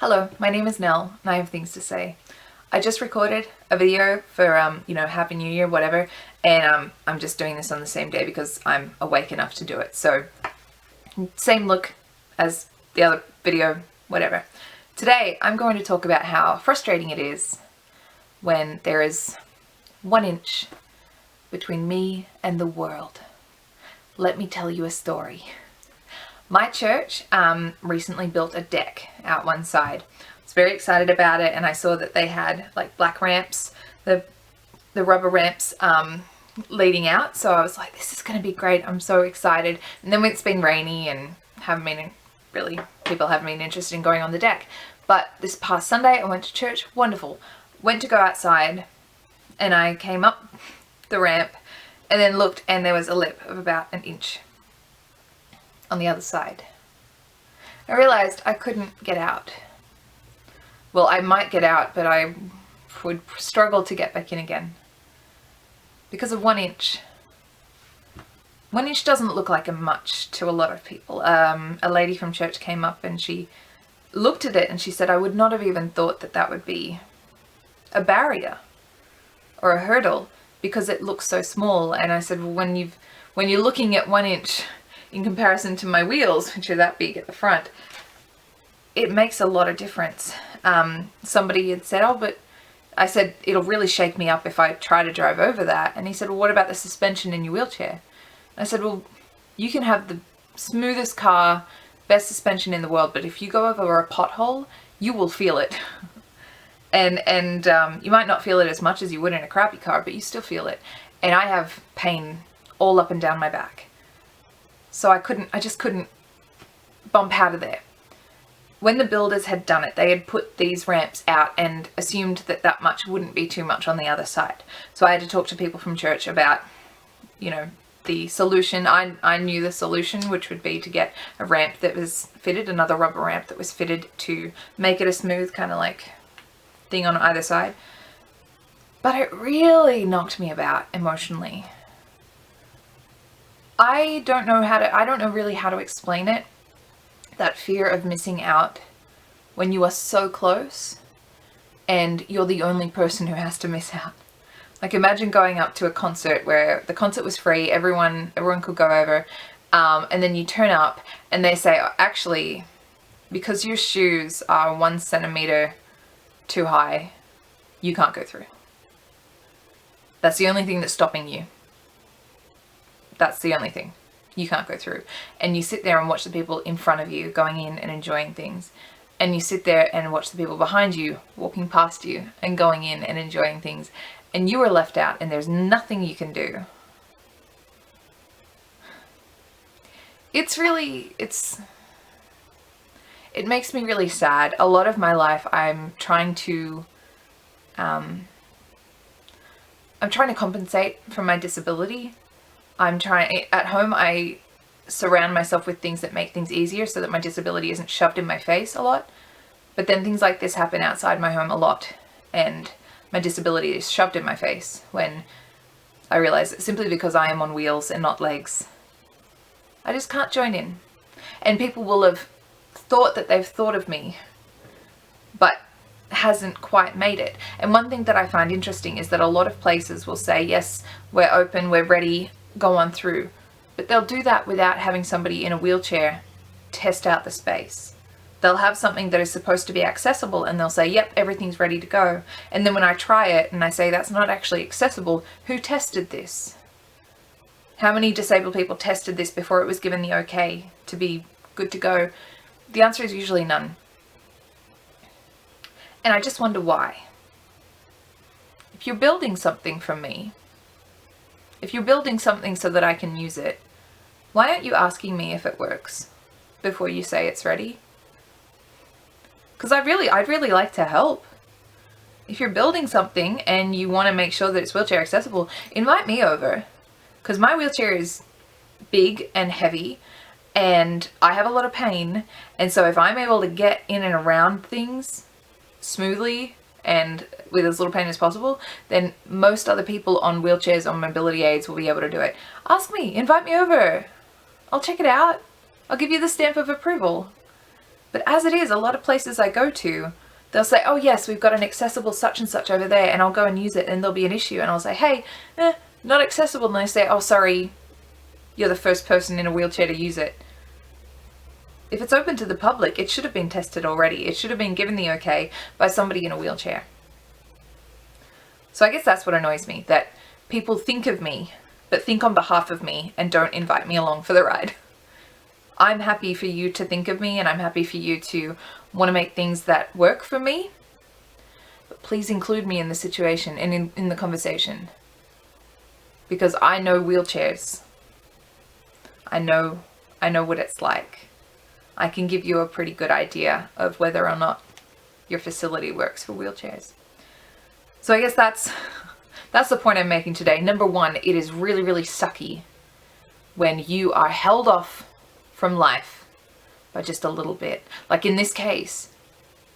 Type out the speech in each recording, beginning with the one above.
Hello, my name is Nell, and I have things to say. I just recorded a video for, Happy New Year, whatever, and I'm just doing this on the same day because I'm awake enough to do it. So, same look as the other video, whatever. Today, I'm going to talk about how frustrating it is when there is 1 inch between me and the world. Let me tell you a story. My church recently built a deck out one side. I was very excited about it, and I saw that they had like black ramps, the rubber ramps leading out. So I was like, this is going to be great. I'm so excited. And then it's been rainy and people haven't been interested in going on the deck. But this past Sunday I went to church. Wonderful. Went to go outside and I came up the ramp and then looked, and there was a lip of about 1 inch on the other side. I realized I couldn't get out. Well, I might get out, but I would struggle to get back in again because of 1 inch. 1 inch doesn't look like much to a lot of people. A lady from church came up and she looked at it and she said, I would not have even thought that that would be a barrier or a hurdle because it looks so small. And I said, well, when you're looking at 1 inch in comparison to my wheels, which are that big at the front, it makes a lot of difference. Somebody had said, but I said, it'll really shake me up if I try to drive over that. And he said, well, what about the suspension in your wheelchair? I said, well, you can have the smoothest car, best suspension in the world, but if you go over a pothole, you will feel it. and you might not feel it as much as you would in a crappy car, but you still feel it. And I have pain all up and down my back. So I just couldn't bump out of there. When the builders had done it, they had put these ramps out and assumed that that much wouldn't be too much on the other side. So I had to talk to people from church about, the solution. I knew the solution, which would be to get a ramp that was fitted, another rubber ramp that was fitted to make it a smooth kind of like thing on either side. But it really knocked me about emotionally. I don't know really how to explain it. That fear of missing out when you are so close and you're the only person who has to miss out. Like, imagine going up to a concert where the concert was free, everyone could go over, and then you turn up and they say, actually, because your shoes are 1 centimeter too high, you can't go through. That's the only thing that's stopping you. That's the only thing. You can't go through. And you sit there and watch the people in front of you going in and enjoying things. And you sit there and watch the people behind you walking past you and going in and enjoying things. And you are left out and there's nothing you can do. It makes me really sad. A lot of my life I'm trying to compensate for my disability. At home, I surround myself with things that make things easier so that my disability isn't shoved in my face a lot. But then things like this happen outside my home a lot, and my disability is shoved in my face when I realize that simply because I am on wheels and not legs, I just can't join in. And people will have thought that they've thought of me, but hasn't quite made it. And one thing that I find interesting is that a lot of places will say, yes, we're open, we're ready, go on through. But they'll do that without having somebody in a wheelchair test out the space. They'll have something that is supposed to be accessible and they'll say, yep, everything's ready to go. And then when I try it and I say that's not actually accessible, who tested this? How many disabled people tested this before it was given the okay to be good to go? The answer is usually none. And I just wonder why. If you're building something from me, if you're building something so that I can use it, why aren't you asking me if it works before you say it's ready? Because I'd really like to help. If you're building something and you want to make sure that it's wheelchair accessible, invite me over. Because my wheelchair is big and heavy and I have a lot of pain. And so if I'm able to get in and around things smoothly and with as little pain as possible, then most other people on wheelchairs, on mobility aids, will be able to do it. Ask me, invite me over. I'll check it out. I'll give you the stamp of approval. But as it is, a lot of places I go to, they'll say, oh yes, we've got an accessible such and such over there, and I'll go and use it, and there'll be an issue, and I'll say, hey, not accessible, and they say, oh sorry, you're the first person in a wheelchair to use it. If it's open to the public, it should have been tested already. It should have been given the okay by somebody in a wheelchair. So I guess that's what annoys me, that people think of me, but think on behalf of me and don't invite me along for the ride. I'm happy for you to think of me, and I'm happy for you to want to make things that work for me, but please include me in the situation and in the conversation, because I know wheelchairs. I know what it's like. I can give you a pretty good idea of whether or not your facility works for wheelchairs. So I guess that's the point I'm making today. Number one, it is really, really sucky when you are held off from life by just a little bit. Like in this case,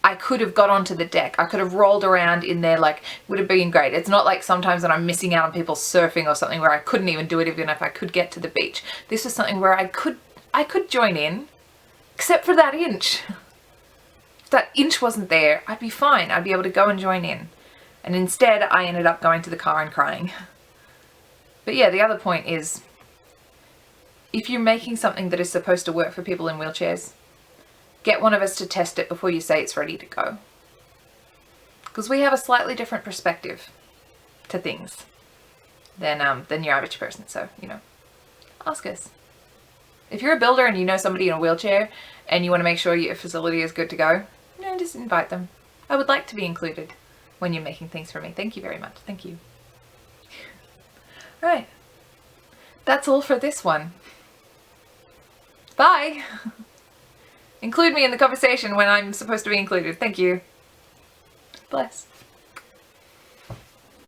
I could have got onto the deck. I could have rolled around in there, like, would have been great. It's not like sometimes when I'm missing out on people surfing or something where I couldn't even do it even if I could get to the beach. This was something where I could join in, except for that inch. If that inch wasn't there, I'd be fine. I'd be able to go and join in. And instead, I ended up going to the car and crying. But yeah, the other point is, if you're making something that is supposed to work for people in wheelchairs, get one of us to test it before you say it's ready to go. Because we have a slightly different perspective to things than your average person. So, ask us. If you're a builder and you know somebody in a wheelchair and you want to make sure your facility is good to go, just invite them. I would like to be included when you're making things for me. Thank you very much. Thank you. Right. That's all for this one. Bye. Include me in the conversation when I'm supposed to be included. Thank you. Bless.